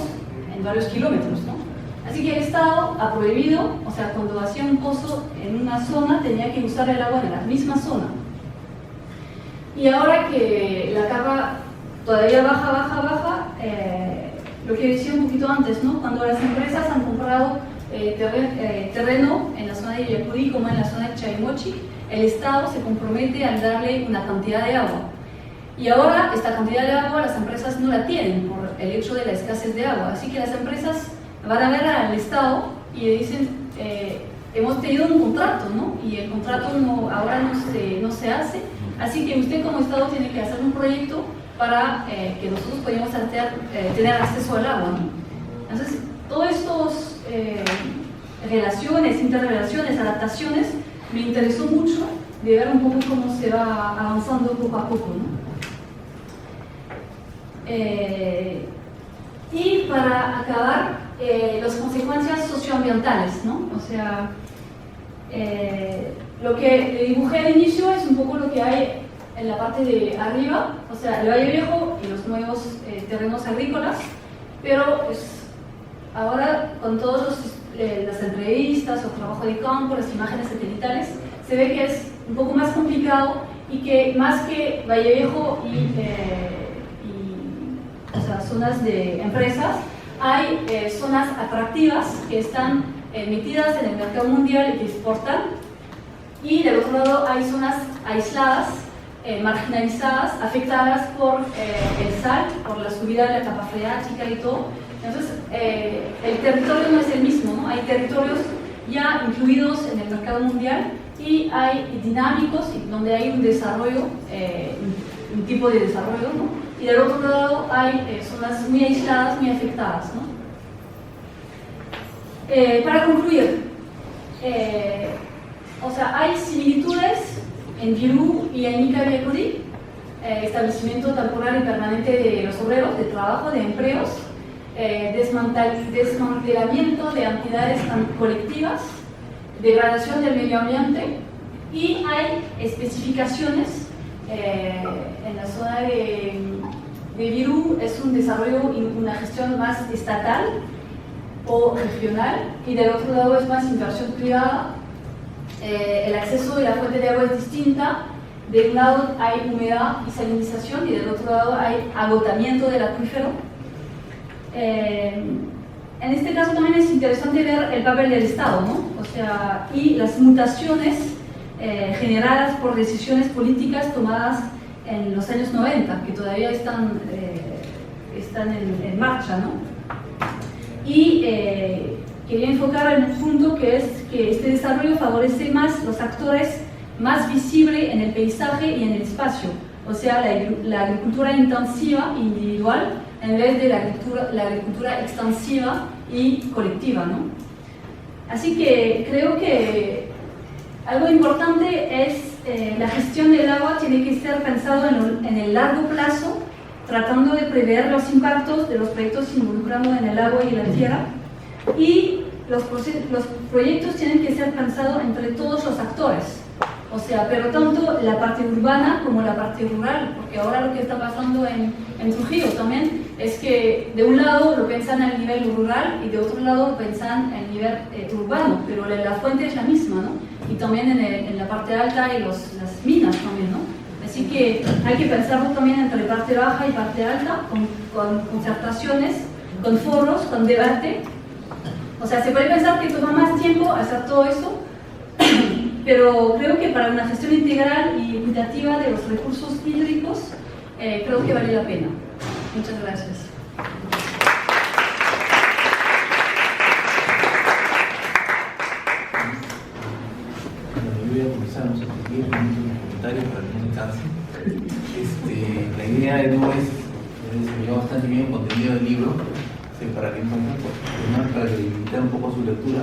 en varios kilómetros, ¿no? Así que el Estado ha prohibido, o sea, cuando hacía un pozo en una zona, tenía que usar el agua de la misma zona. Y ahora que la capa todavía baja, lo que decía un poquito antes, ¿no? Cuando las empresas han comprado terreno en la zona de Villacurí como en la zona de Chaimochi, el Estado se compromete a darle una cantidad de agua. Y ahora esta cantidad de agua las empresas no la tienen por el hecho de la escasez de agua. Así que las empresas van a ver al Estado y le dicen, hemos tenido un contrato, ¿no? Y el contrato ahora no se hace. Así que usted como Estado tiene que hacer un proyecto para que nosotros podamos tener acceso al agua, ¿no? Entonces, todos estos relaciones, interrelaciones, adaptaciones, me interesó mucho de ver un poco cómo se va avanzando poco a poco, ¿no? Y para acabar, las consecuencias socioambientales, ¿no? O sea, lo que le dibujé al inicio es un poco lo que hay en la parte de arriba, o sea, el Valle Viejo y los nuevos terrenos agrícolas, pero ahora con todas las entrevistas o trabajo de campo, las imágenes satelitales, se ve que es un poco más complicado y que más que Valle Viejo o sea, zonas de empresas, hay zonas atractivas que están metidas en el mercado mundial y que exportan, y del otro lado hay zonas aisladas, marginalizadas, afectadas por el sal, por la subida de la capa freática y todo. Entonces, el territorio no es el mismo, ¿no? Hay territorios ya incluidos en el mercado mundial y hay dinámicos donde hay un desarrollo, un tipo de desarrollo, ¿no? Y del otro lado hay zonas muy aisladas, muy afectadas, ¿no? Para concluir, o sea, hay similitudes en Virú y en Ica Villacurí, establecimiento temporal y permanente de los obreros, de trabajo, de empleos, desmantelamiento de entidades colectivas, degradación del medio ambiente, y hay especificaciones en la zona de Virú, es un desarrollo y una gestión más estatal o regional, y del otro lado es más inversión privada. El acceso de la fuente de agua es distinta. De un lado hay humedad y salinización y del otro lado hay agotamiento del acuífero. En este caso también es interesante ver el papel del Estado, ¿no? O sea, y las mutaciones generadas por decisiones políticas tomadas en los años 90, que todavía están en marcha, ¿no? Y quería enfocar en un punto que es que este desarrollo favorece más los actores más visibles en el paisaje y en el espacio, o sea, la agricultura intensiva individual en vez de la agricultura extensiva y colectiva, ¿no? Así que creo que algo importante es la gestión del agua tiene que ser pensado en el largo plazo, tratando de prever los impactos de los proyectos involucrando en el agua y la tierra, y los proyectos tienen que ser pensados entre todos los actores, o sea, pero tanto la parte urbana como la parte rural, porque ahora lo que está pasando en Trujillo también es que de un lado lo piensan a nivel rural y de otro lado lo piensan a nivel urbano, pero la fuente es la misma, ¿no? Y también en la parte alta y las minas también, ¿no? Así que hay que pensarlo también entre parte baja y parte alta, con concertaciones, con foros, con debate. O sea, se puede pensar que toma más tiempo hacer todo eso, pero creo que para una gestión integral y equitativa de los recursos hídricos, creo que vale la pena. Muchas gracias. Yo voy a comenzar unos comentarios para que no me canse. La idea no es explicar bastante bien el contenido del libro, para que para limitar un poco su lectura,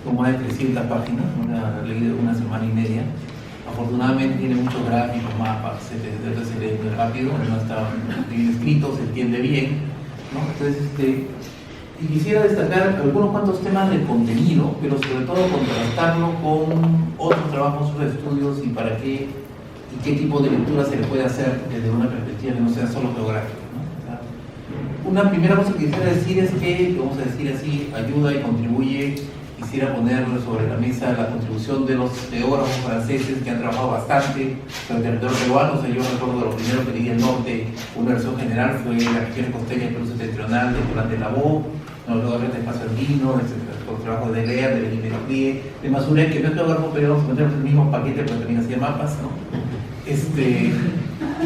son más de 300 páginas, una ley de una semana y media. Afortunadamente tiene muchos gráficos, mapas, etcétera, se lee muy rápido, no está bien escrito, se entiende bien, ¿no? Entonces, y quisiera destacar algunos cuantos temas de contenido, pero sobre todo contrastarlo con otros trabajos sobre estudios y para qué y qué tipo de lectura se le puede hacer desde una perspectiva que no sea solo geográfica, ¿no? O sea, una primera cosa que quisiera decir es que, vamos a decir así, ayuda y contribuye. Quisiera poner sobre la mesa la contribución de los geógrafos franceses que han trabajado bastante sobre el territorio peruano. O sea, yo recuerdo de lo primero que leí el norte, una versión general, fue la región costeña del Perú septentrional, de Durán de Lavaux, luego de espacio andino, el trabajo de Lea, de Benítez Plie, de Mazurek, que no es geógrafo, pero vamos a meter el mismo paquete, pero también hacía mapas, ¿no?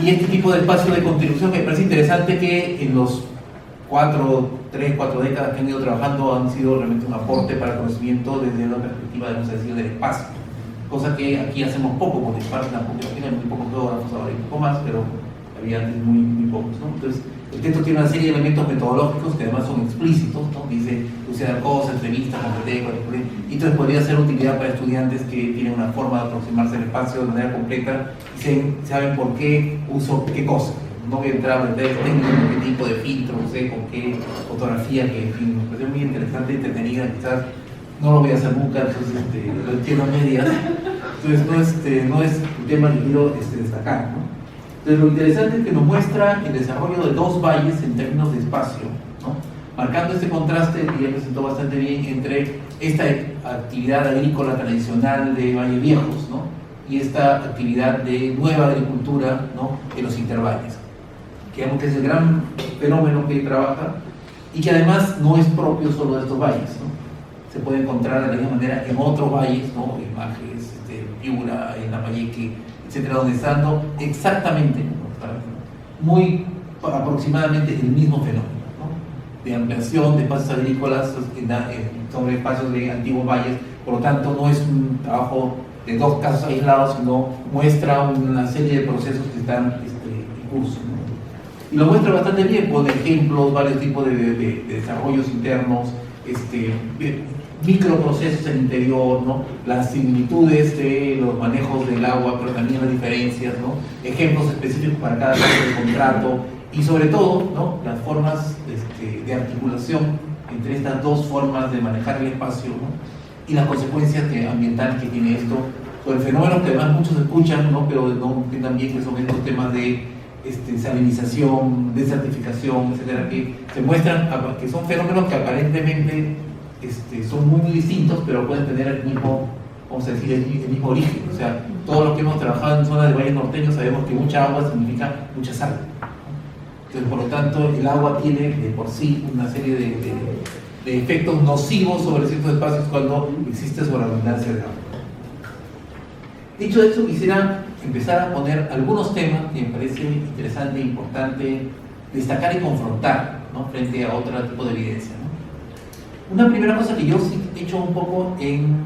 Y este tipo de espacio de contribución me parece interesante que en los 3, 4 décadas que han ido trabajando han sido realmente un aporte para el conocimiento desde la perspectiva, vamos a decir, del espacio, cosa que aquí hacemos poco, porque tampoco tiene muy pocos geógrafos, ahora hay un poco más, pero había antes muy pocos, ¿no? Entonces, el texto tiene una serie de elementos metodológicos que además son explícitos, ¿no? Dice usar cosas, entrevistas, y entonces podría ser utilidad para estudiantes que tienen una forma de aproximarse al espacio de manera completa y saben por qué uso qué cosa. No voy a entrar en detalles técnicos, con qué tipo de filtro, no sé, con qué fotografía, que en fin, me parece muy interesante y entretenida, quizás no lo voy a hacer nunca, entonces lo entiendo a medias, entonces no es un tema que quiero destacar, ¿no? Entonces lo interesante es que nos muestra el desarrollo de dos valles en términos de espacio, ¿no? Marcando este contraste que ya presentó bastante bien entre esta actividad agrícola tradicional de Valle Viejos, ¿no? Y esta actividad de nueva agricultura, ¿no? En los intervalles, que es el gran fenómeno que trabaja y que además no es propio solo de estos valles, ¿no? Se puede encontrar de la misma manera en otros valles, ¿no? En Majes, Piura, en Lambayeque, etcétera, donde están dando exactamente, ¿no? Muy aproximadamente el mismo fenómeno, ¿no? De ampliación de espacios agrícolas sobre espacios de antiguos valles. Por lo tanto, no es un trabajo de dos casos aislados, sino muestra una serie de procesos que están en curso, ¿no? Y lo muestra bastante bien, pone ejemplos, varios tipos de desarrollos internos, microprocesos en el interior, ¿no? Las similitudes de los manejos del agua, pero también las diferencias, ¿no? Ejemplos específicos para cada tipo de contrato y sobre todo, ¿no? Las formas de articulación entre estas dos formas de manejar el espacio, ¿no? Y las consecuencias ambientales que tiene esto, sobre fenómenos que además muchos escuchan, ¿no? Pero no entiendan bien que son estos temas de salinización, desertificación, etcétera, que se muestran que son fenómenos que aparentemente son muy distintos, pero pueden tener el mismo, vamos a decir, el mismo origen. O sea, todos los que hemos trabajado en zonas de valles norteños sabemos que mucha agua significa mucha sal. Entonces, por lo tanto, el agua tiene de por sí una serie de efectos nocivos sobre ciertos espacios cuando existe sobreabundancia de agua. Dicho esto, quisiera empezar a poner algunos temas que me parece interesante e importante destacar y confrontar, ¿no? Frente a otro tipo de evidencia, ¿no? Una primera cosa que yo sí he hecho un poco en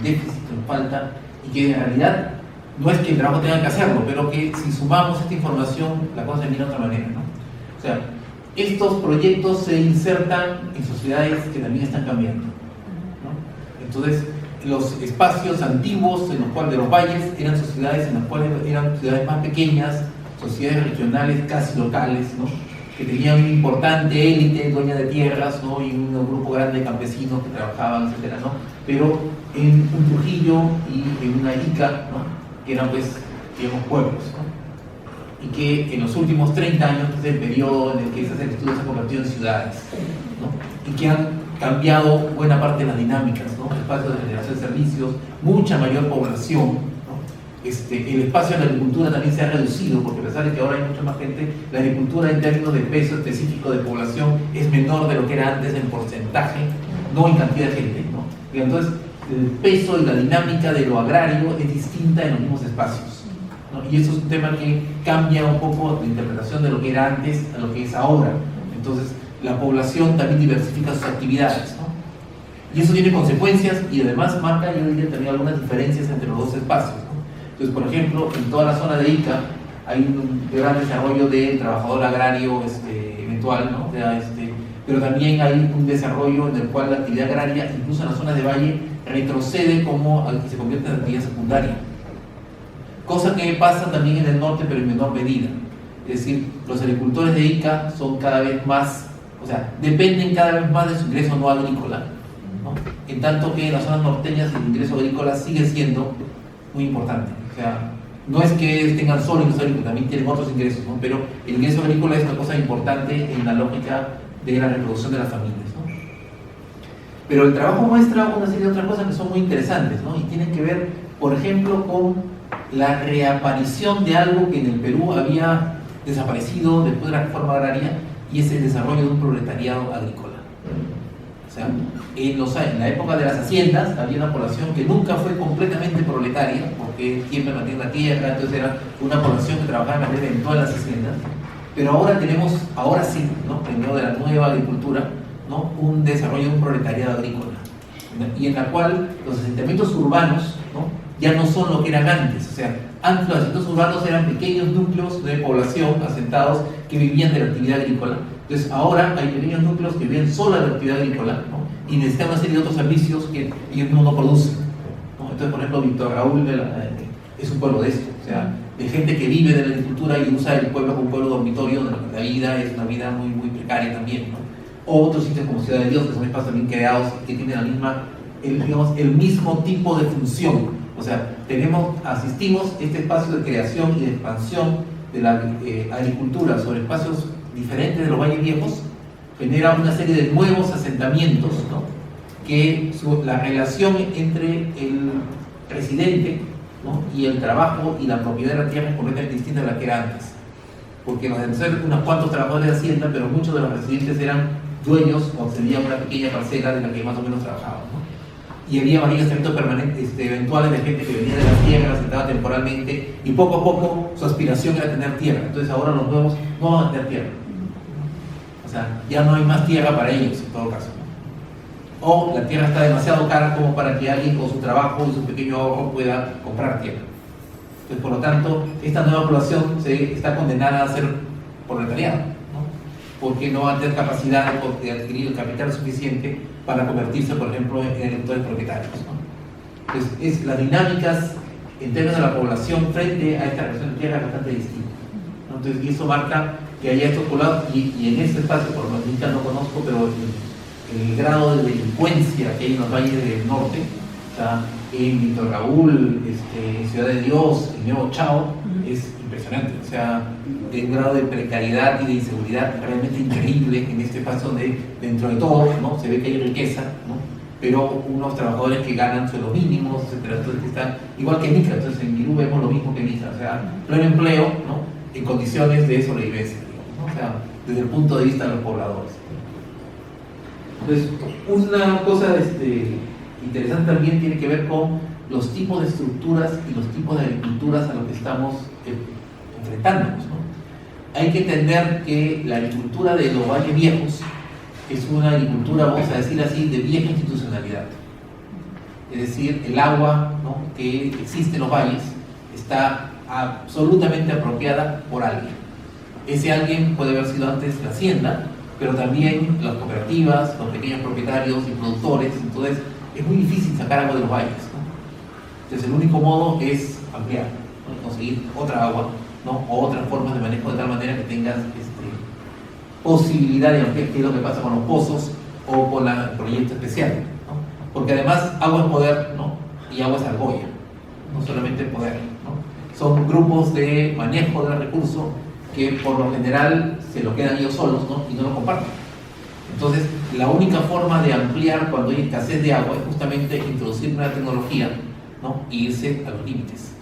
déficit, en falta, y que en realidad no es que el trabajo tenga que hacerlo, pero que si sumamos esta información, la cosa se mira de otra manera, ¿no? O sea, estos proyectos se insertan en sociedades que también están cambiando, ¿no? Entonces, los espacios antiguos en los cuales de los valles eran sociedades en las cuales eran ciudades más pequeñas, sociedades regionales casi locales, ¿no? Que tenían una importante élite dueña de tierras, ¿no? Y un grupo grande de campesinos que trabajaban, etcétera, ¿no? Pero en un Trujillo y en una Ica, ¿no? Que eran, pues, digamos, pueblos, ¿no? Y que en los últimos 30 años, que es el periodo en el que esas estudios se han convertido en ciudades, ¿no? Y que han cambiado buena parte de las dinámicas, ¿no? Espacios de generación de servicios, mucha mayor población, ¿no? El espacio de la agricultura también se ha reducido, porque a pesar de que ahora hay mucha más gente, la agricultura en términos de peso específico de población es menor de lo que era antes en porcentaje, no en cantidad de gente, ¿no? Y entonces el peso y la dinámica de lo agrario es distinta en los mismos espacios, ¿no? Y eso es un tema que cambia un poco la interpretación de lo que era antes a lo que es ahora. Entonces la población también diversifica sus actividades, ¿no? Y eso tiene consecuencias y además marca, yo diría, también algunas diferencias entre los dos espacios, ¿no? Entonces, por ejemplo, en toda la zona de Ica hay un gran desarrollo del trabajador agrario eventual, ¿no? O sea, pero también hay un desarrollo en el cual la actividad agraria, incluso en las zonas de valle, retrocede como al que se convierte en actividad secundaria. Cosa que pasa también en el norte, pero en menor medida. Es decir, los agricultores de Ica son cada vez más, o sea, dependen cada vez más de su ingreso no agrícola, ¿no? En tanto que en las zonas norteñas el ingreso agrícola sigue siendo muy importante. O sea, no es que tengan solo ingreso agrícola, también tienen otros ingresos, ¿no? Pero el ingreso agrícola es una cosa importante en la lógica de la reproducción de las familias, ¿no? Pero el trabajo muestra una serie de otras cosas que son muy interesantes, ¿no? Y tienen que ver, por ejemplo, con la reaparición de algo que en el Perú había desaparecido después de la reforma agraria, y es el desarrollo de un proletariado agrícola. O sea, en la época de las haciendas había una población que nunca fue completamente proletaria, porque siempre mantenía la tierra, entonces era una población que trabajaba en materia en todas las haciendas. Pero ahora tenemos, ahora sí, ¿no?, en medio de la nueva agricultura, ¿no?, un desarrollo de un proletariado agrícola, ¿no?, y en la cual los asentamientos urbanos, ¿no?, ya no son lo que eran antes. O sea, antes los asentamientos urbanos eran pequeños núcleos de población asentados que vivían de la actividad agrícola. Entonces ahora hay pequeños núcleos que viven solo de la actividad agrícola, ¿no?, y necesitan una serie de otros servicios que ellos no producen, ¿no? Entonces, por ejemplo, Víctor Raúl es un pueblo de esto, o sea, de gente que vive de la agricultura y usa el pueblo como un pueblo dormitorio, donde la vida es una vida muy, muy precaria también, ¿no? O otros sitios como Ciudad de Dios, que son espacios también creados que tienen la misma, el mismo tipo de función. O sea, asistimos a este espacio de creación y de expansión de la agricultura sobre espacios diferentes de los valles viejos, genera una serie de nuevos asentamientos, ¿no?, que la relación entre el residente, ¿no?, y el trabajo y la propiedad de la tierra es completamente distinta a la que era antes. Porque nos deben unos cuantos trabajadores de hacienda, pero muchos de los residentes eran dueños o accedían a una pequeña parcela de la que más o menos trabajaban, ¿no? Y había varios asentamientos permanentes, eventuales, de gente que venía de las tierras, asentada temporalmente, y poco a poco su aspiración era tener tierra. Entonces ahora los nuevos no van a tener tierra. O sea, ya no hay más tierra para ellos, en todo caso, ¿no? O la tierra está demasiado cara como para que alguien con su trabajo y su pequeño ahorro pueda comprar tierra. Entonces, por lo tanto, esta nueva población está condenada a ser proletariado, ¿no?, porque no va a tener capacidad de adquirir el capital suficiente para convertirse, por ejemplo, en agricultores propietarios, ¿no? Entonces, las dinámicas en términos de la población frente a esta relación de tierra es bastante distinta, ¿no? Entonces, y eso marca que haya estos poblados, y en este espacio, por lo menos ya no conozco, pero el grado de delincuencia que hay en los valles del norte, o sea, en Víctor Raúl, en Ciudad de Dios, en Nuevo Chao, es impresionante. O sea, de un grado de precariedad y de inseguridad realmente increíble en este espacio donde, dentro de todo, ¿no?, se ve que hay riqueza, ¿no?, pero unos trabajadores que ganan sueldos mínimos, etcétera. Entonces, que están igual que en Ica. Entonces, en Virú vemos lo mismo que en Ica, o sea, pleno empleo, ¿no?, en condiciones de sobrevivencia, ¿no?, o sea, desde el punto de vista de los pobladores. Entonces, una cosa interesante también tiene que ver con los tipos de estructuras y los tipos de agriculturas a los que estamos enfrentándonos, ¿no? Hay que entender que la agricultura de los valles viejos es una agricultura, vamos a decir así, de vieja institucionalidad. Es decir, el agua, ¿no?, que existe en los valles está absolutamente apropiada por alguien. Ese alguien puede haber sido antes la hacienda, pero también las cooperativas, los pequeños propietarios y productores. Entonces es muy difícil sacar agua de los valles, ¿no? Entonces el único modo es ampliar, ¿no?, conseguir otra agua, ¿no?, o otras formas de manejo de tal manera que tengas posibilidad de ampliar, que es lo que pasa con los pozos o con el proyecto especial, ¿no? Porque además agua es poder, ¿no?, y agua es argolla, no solamente poder, ¿no? Son grupos de manejo del recurso que por lo general se lo quedan ellos solos, ¿no?, y no lo comparten. Entonces, la única forma de ampliar cuando hay escasez de agua es justamente introducir una tecnología, ¿no?, e irse a los límites.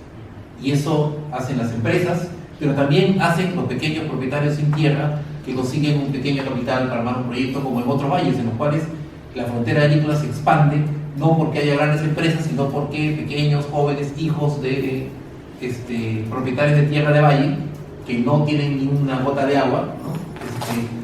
Y eso hacen las empresas, pero también hacen los pequeños propietarios sin tierra que consiguen un pequeño capital para armar un proyecto, como en otros valles en los cuales la frontera agrícola se expande, no porque haya grandes empresas, sino porque pequeños, jóvenes, hijos de propietarios de tierra de valle que no tienen ni una gota de agua, ¿no?,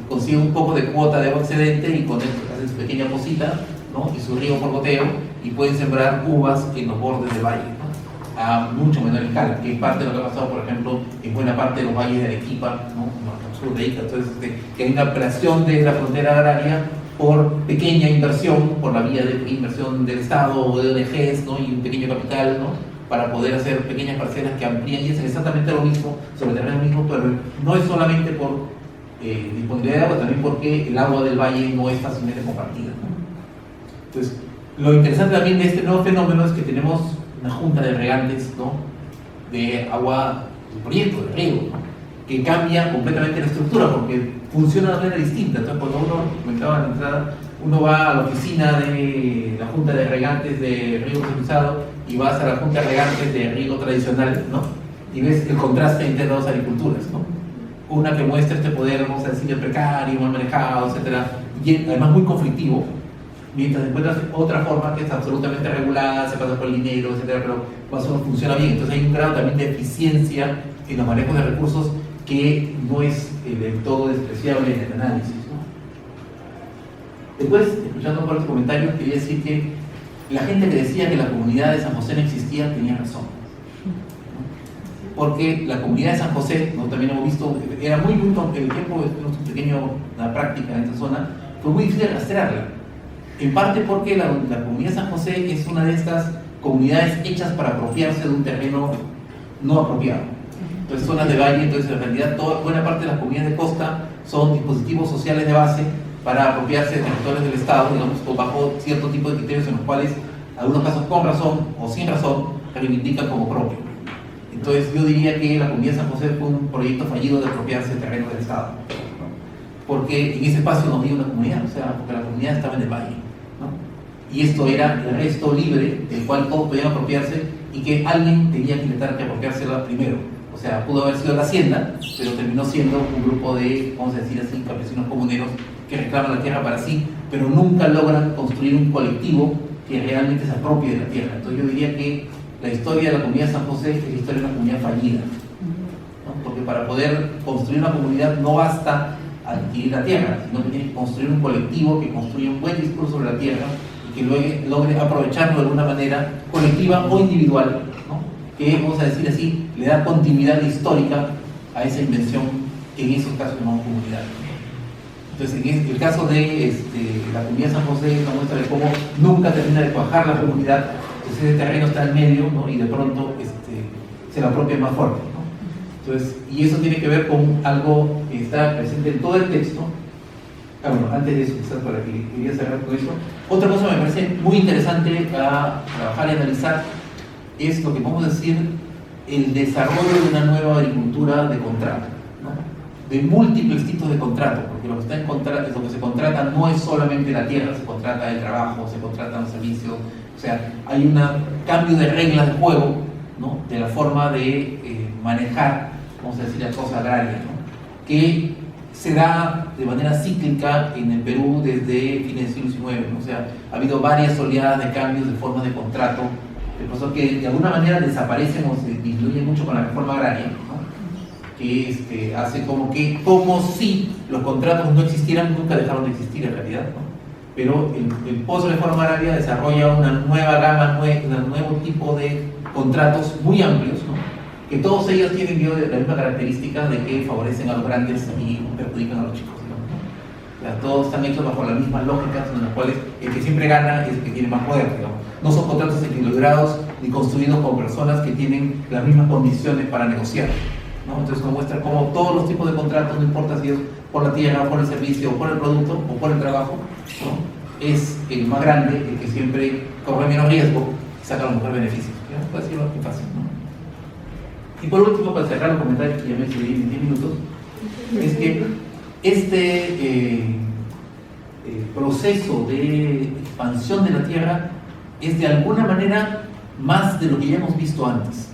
consiguen un poco de cuota de agua excedente y con esto hacen su pequeña pocita, ¿no?, y su río por goteo, y pueden sembrar uvas en los bordes del valle, ¿no? a mucho menor escala, que es parte de lo que ha pasado, por ejemplo, en buena parte de los valles de Arequipa, ¿no? En el sur de Ica. Entonces, que hay una ampliación de la frontera agraria por pequeña inversión, por la vía de inversión del Estado o de ONGs, ¿no? Y un pequeño capital, ¿no? Para poder hacer pequeñas parcelas que amplían y hacen exactamente lo mismo, sobre terreno mismo, pero no es solamente por disponibilidad de agua, también porque el agua del valle no es fácilmente compartida, ¿no? Entonces, lo interesante también de este nuevo fenómeno es que tenemos una junta de regantes, ¿no? De agua, de proyecto, de riego, ¿no? Que cambia completamente la estructura porque funciona de manera distinta. Entonces, cuando uno, comentaba en la entrada, uno va a la oficina de la junta de regantes de riego centralizado y vas a la junta de regantes de riego tradicional, ¿no? Y ves el contraste entre las dos agriculturas, ¿no? Una que muestra este poder, vamos a decir, precario, mal manejado, etcétera, y además muy conflictivo, mientras encuentras otra forma que es absolutamente regulada, se pasa por el dinero, etcétera, pero más o menos funciona bien. Entonces hay un grado también de eficiencia en los manejos de recursos que no es del todo despreciable en el análisis, ¿no? Después, escuchando por los comentarios, quería decir que la gente que decía que la comunidad de San José no existía tenía razón, ¿no? Porque la comunidad de San José, ¿no? También hemos visto, era muy el tiempo, una práctica en esta zona, fue muy difícil rastrearla. En parte porque la comunidad de San José es una de estas comunidades hechas para apropiarse de un terreno no apropiado. Entonces, zonas de valle, entonces en realidad buena parte de las comunidades de costa son dispositivos sociales de base para apropiarse de territorios del Estado, digamos, o bajo cierto tipo de criterios en los cuales, en algunos casos con razón o sin razón, reivindican como propio. Entonces, yo diría que la comunidad de San José fue un proyecto fallido de apropiarse de terreno del Estado, ¿no? Porque en ese espacio no había una comunidad, o sea, porque la comunidad estaba en el valle, ¿no? Y esto era el resto libre, del cual todos podían apropiarse y que alguien tenía que intentar que apropiársela primero. O sea, pudo haber sido la hacienda, pero terminó siendo un grupo de, vamos a decir así, campesinos comuneros que reclaman la tierra para sí, pero nunca logran construir un colectivo que realmente se apropie de la tierra. Entonces yo diría que la historia de la comunidad de San José es la historia de una comunidad fallida, ¿no? Porque para poder construir una comunidad no basta adquirir la tierra, sino que tiene que construir un colectivo que construya un buen discurso sobre la tierra y que logre aprovecharlo de alguna manera colectiva o individual, ¿no? Que, vamos a decir así, le da continuidad histórica a esa invención que en esos casos llamamos comunidad. Entonces, en el caso de la comunidad de San José, es una muestra de cómo nunca termina de cuajar la comunidad. Entonces, ese terreno está en medio, ¿no? Y de pronto se la apropia más fuerte, ¿no? Entonces, y eso tiene que ver con algo que está presente en todo el texto. Bueno, antes de eso, quizás para que quería cerrar con eso. Otra cosa que me parece muy interesante a trabajar y analizar es lo que podemos decir el desarrollo de una nueva agricultura de contrato, ¿no? De múltiples tipos de contrato, porque lo que se contrata no es solamente la tierra, se contrata el trabajo, se contratan los servicios, o sea, hay un cambio de reglas de juego, ¿no? De la forma de manejar, vamos a decir, las cosas agrarias, ¿no? Que se da de manera cíclica en el Perú desde fines del siglo XIX, ¿no? O sea, ha habido varias oleadas de cambios de formas de contrato, que de alguna manera desaparecen o se disminuyen mucho con la reforma agraria, ¿no? Que hace como si los contratos no existieran, nunca dejaron de existir en realidad, ¿no? Pero el post-reforma agraria desarrolla una nueva gama, un nuevo tipo de contratos muy amplios, ¿no? Que todos ellos tienen la misma característica de que favorecen a los grandes y perjudican a los chicos, ¿no? O sea, todos están hechos bajo las mismas lógicas en las cuales el que siempre gana es el que tiene más poder, digamos. No son contratos equilibrados ni construidos con personas que tienen las mismas condiciones para negociar, ¿no? Entonces nos muestra cómo todos los tipos de contratos, no importa si es por la tierra, por el servicio, o por el producto, o por el trabajo, ¿no? Es el más grande, el que siempre corre menos riesgo y saca los mejores beneficios. ¿Ya? Puede decirlo muy fácil, ¿no? Y por último, para cerrar los comentarios, que ya me excedí en 10 minutos, es que proceso de expansión de la tierra es de alguna manera más de lo que ya hemos visto antes.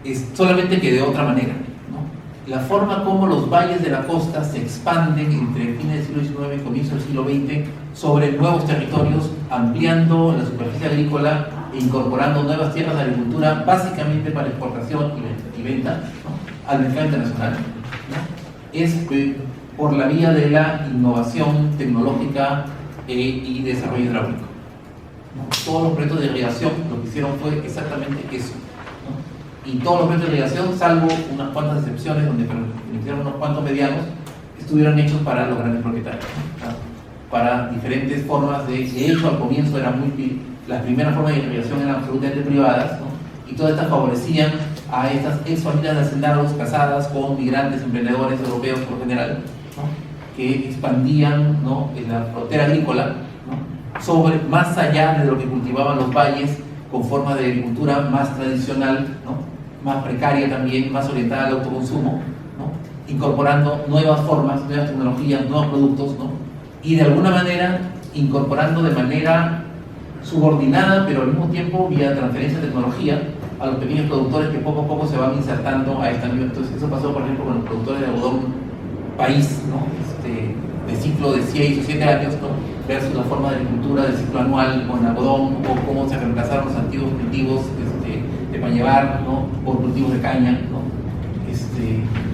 Es solamente que de otra manera, ¿no? La forma como los valles de la costa se expanden entre fines del siglo XIX y comienzo del siglo XX sobre nuevos territorios, ampliando la superficie agrícola e incorporando nuevas tierras de agricultura, básicamente para exportación y venta, ¿no? Al mercado internacional, ¿no? Es por la vía de la innovación tecnológica y desarrollo hidráulico, ¿no? Todos los proyectos de irrigación lo que hicieron fue exactamente eso. Y todos los medios de irrigación, salvo unas cuantas excepciones donde permitieron unos cuantos medianos, estuvieron hechos para los grandes propietarios, ¿no? Para diferentes formas de hecho al comienzo las primeras formas de irrigación eran absolutamente privadas, ¿no? Y todas estas favorecían a estas ex familias de hacendados casadas con migrantes emprendedores europeos por general, ¿no? Que expandían, ¿no?, en la frontera agrícola, ¿no?, más allá de lo que cultivaban los valles, con formas de agricultura más tradicional, ¿no?, más precaria también, más orientada al autoconsumo, ¿no?, incorporando nuevas formas, nuevas tecnologías, nuevos productos, ¿no?, y de alguna manera incorporando de manera subordinada, pero al mismo tiempo vía transferencia de tecnología, a los pequeños productores que poco a poco se van insertando a esta nivel. Entonces eso pasó, por ejemplo, con los productores de algodón país, ¿no?, de ciclo de 6 o 7 años, ¿no?, versus la forma de agricultura del ciclo anual con algodón, o cómo se reemplazaron los antiguos cultivos de pañebar, ¿no?, por cultivos de caña, ¿no?,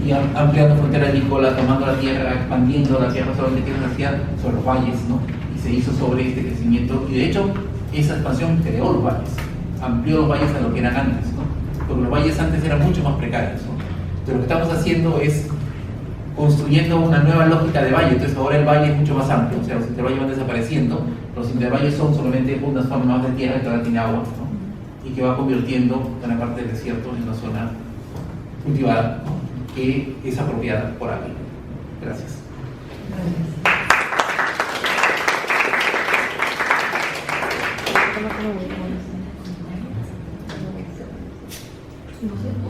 y ampliando frontera agrícola, tomando la tierra, expandiendo la tierra, solamente que se hacía sobre los valles, ¿no?, y se hizo sobre este crecimiento, y de hecho esa expansión creó los valles, amplió los valles a lo que eran antes, ¿no?, porque los valles antes eran mucho más precarios, ¿no? Entonces lo que estamos haciendo es construyendo una nueva lógica de valle. Entonces ahora el valle es mucho más amplio, o sea, los intervalles van desapareciendo, los intervalles son solamente unas formas de tierra que todavía tiene agua, ¿no?, y que va convirtiendo gran parte del desierto en una zona cultivada, ¿no?, que es apropiada por alguien. Gracias. Gracias.